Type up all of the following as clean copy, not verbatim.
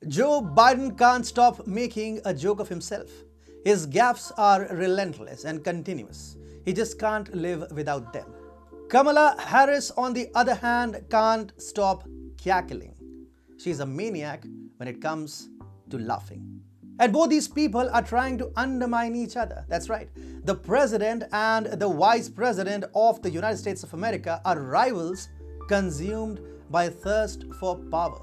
Joe Biden can't stop making a joke of himself. His gaffes are relentless and continuous. He just can't live without them. Kamala Harris, on the other hand, can't stop cackling. She's a maniac when it comes to laughing. And both these people are trying to undermine each other. That's right. The president and the vice president of the United States of America are rivals consumed by thirst for power.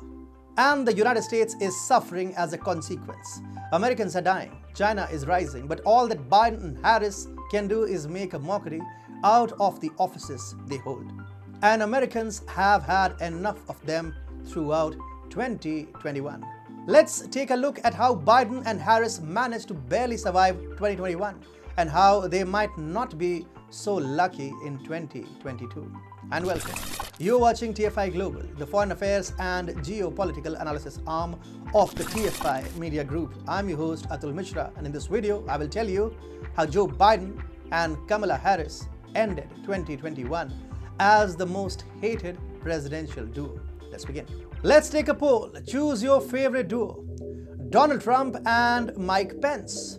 And the United States is suffering as a consequence. Americans are dying, China is rising, but all that Biden and Harris can do is make a mockery out of the offices they hold. And Americans have had enough of them throughout 2021. Let's take a look at how Biden and Harris managed to barely survive 2021 and how they might not be so lucky in 2022. And welcome. You're watching TFI Global, the foreign affairs and geopolitical analysis arm of the TFI Media Group. I'm your host Atul Mishra, and in this video I will tell you how Joe Biden and Kamala Harris ended 2021 as the most hated presidential duo. Let's begin. Let's take a poll. Choose your favorite duo: Donald Trump and Mike Pence,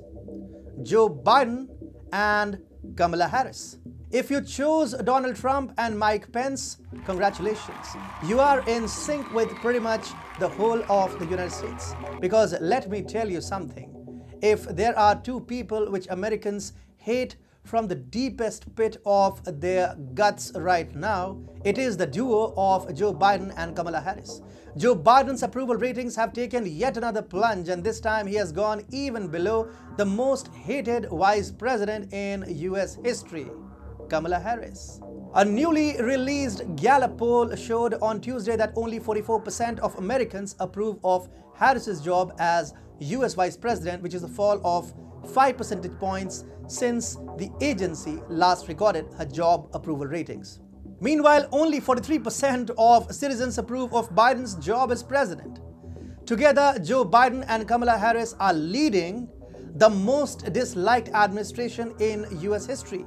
Joe Biden and Kamala Harris. If you chose Donald Trump and Mike Pence, congratulations. You are in sync with pretty much the whole of the United States. Because let me tell you something. If there are two people which Americans hate from the deepest pit of their guts right now, it is the duo of Joe Biden and Kamala Harris. Joe Biden's approval ratings have taken yet another plunge, and this time he has gone even below the most hated vice president in US history, Kamala Harris. A newly released Gallup poll showed on Tuesday that only 44% of Americans approve of Harris's job as US Vice President, which is a fall of 5 percentage points since the agency last recorded her job approval ratings. Meanwhile, only 43% of citizens approve of Biden's job as president. Together, Joe Biden and Kamala Harris are leading the most disliked administration in US history.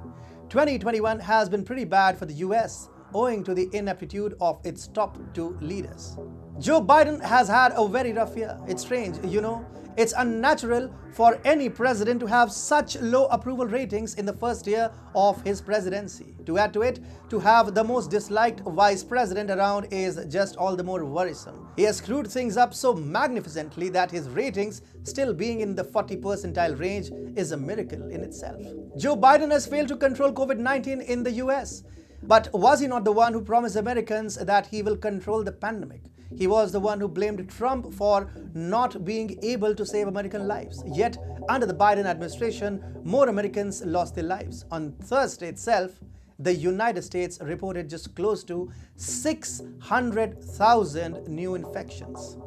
2021 has been pretty bad for the US owing to the ineptitude of its top two leaders. Joe Biden has had a very rough year. It's strange, you know. It's unnatural for any president to have such low approval ratings in the first year of his presidency. To add to it, to have the most disliked vice president around is just all the more worrisome. He has screwed things up so magnificently that his ratings still being in the 40 percentile range is a miracle in itself. Joe Biden has failed to control COVID-19 in the US. But was he not the one who promised Americans that he will control the pandemic? He was the one who blamed Trump for not being able to save American lives. Yet, under the Biden administration, more Americans lost their lives. On Thursday itself, the United States reported just close to 600,000 new infections.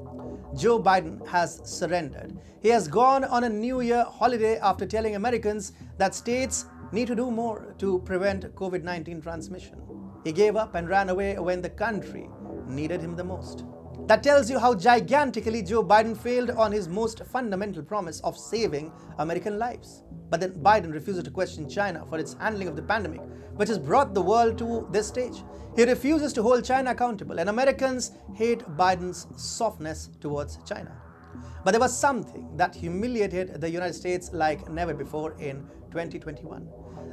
Joe Biden has surrendered. He has gone on a New Year holiday after telling Americans that states need to do more to prevent COVID-19 transmission. He gave up and ran away when the country needed him the most. That tells you how gigantically Joe Biden failed on his most fundamental promise of saving American lives. But then Biden refuses to question China for its handling of the pandemic, which has brought the world to this stage. He refuses to hold China accountable, and Americans hate Biden's softness towards China. But there was something that humiliated the United States like never before in 2021.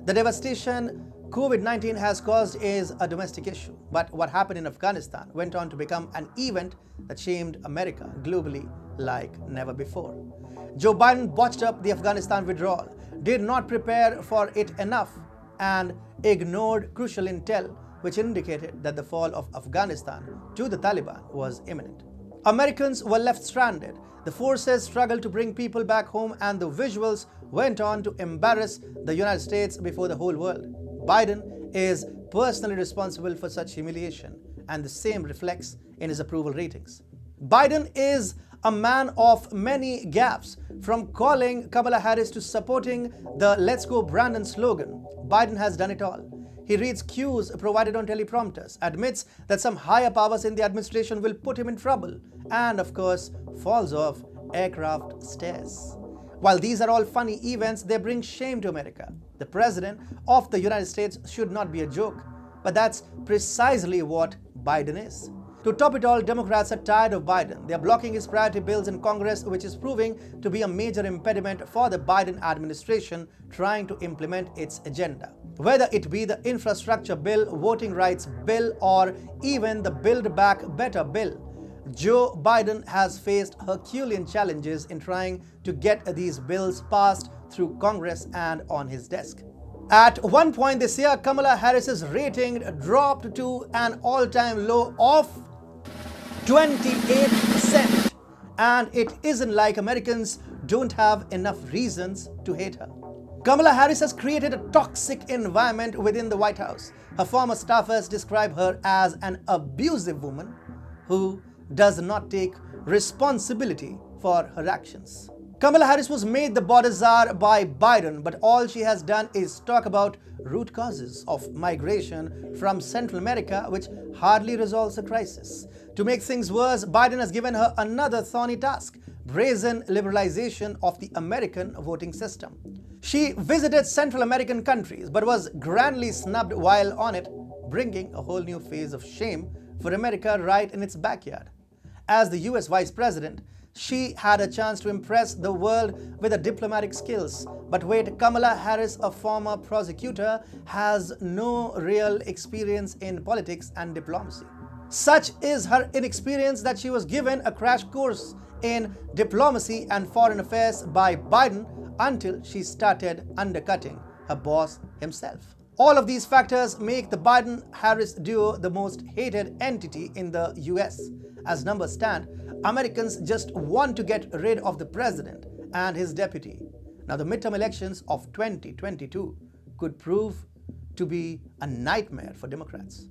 The devastation COVID-19 has caused is a domestic issue, but what happened in Afghanistan went on to become an event that shamed America globally like never before. Joe Biden botched up the Afghanistan withdrawal, did not prepare for it enough, and ignored crucial intel which indicated that the fall of Afghanistan to the Taliban was imminent. Americans were left stranded. The forces struggled to bring people back home, and the visuals went on to embarrass the United States before the whole world. Biden is personally responsible for such humiliation, and the same reflects in his approval ratings. Biden is a man of many gaffes, from calling Kamala Harris to supporting the Let's Go Brandon slogan. Biden has done it all. He reads cues provided on teleprompters, admits that some higher powers in the administration will put him in trouble, and of course, falls off aircraft stairs. While these are all funny events, they bring shame to America. The President of the United States should not be a joke, but that's precisely what Biden is. To top it all, Democrats are tired of Biden. They are blocking his priority bills in Congress, which is proving to be a major impediment for the Biden administration trying to implement its agenda. Whether it be the infrastructure bill, voting rights bill, or even the Build Back Better bill, Joe Biden has faced Herculean challenges in trying to get these bills passed through Congress and on his desk. At one point this year, Kamala Harris's rating dropped to an all-time low of 28%. And it isn't like Americans don't have enough reasons to hate her. Kamala Harris has created a toxic environment within the White House. Her former staffers describe her as an abusive woman who does not take responsibility for her actions. Kamala Harris was made the border czar by Biden, but all she has done is talk about root causes of migration from Central America, which hardly resolves the crisis. To make things worse, Biden has given her another thorny task: brazen liberalization of the American voting system. She visited Central American countries but was grandly snubbed while on it, bringing a whole new phase of shame for America right in its backyard. As the US Vice President, she had a chance to impress the world with her diplomatic skills. But wait, Kamala Harris, a former prosecutor, has no real experience in politics and diplomacy. Such is her inexperience that she was given a crash course in diplomacy and foreign affairs by Biden until she started undercutting her boss himself. All of these factors make the Biden-Harris duo the most hated entity in the US. As numbers stand, Americans just want to get rid of the president and his deputy. Now, the midterm elections of 2022 could prove to be a nightmare for Democrats.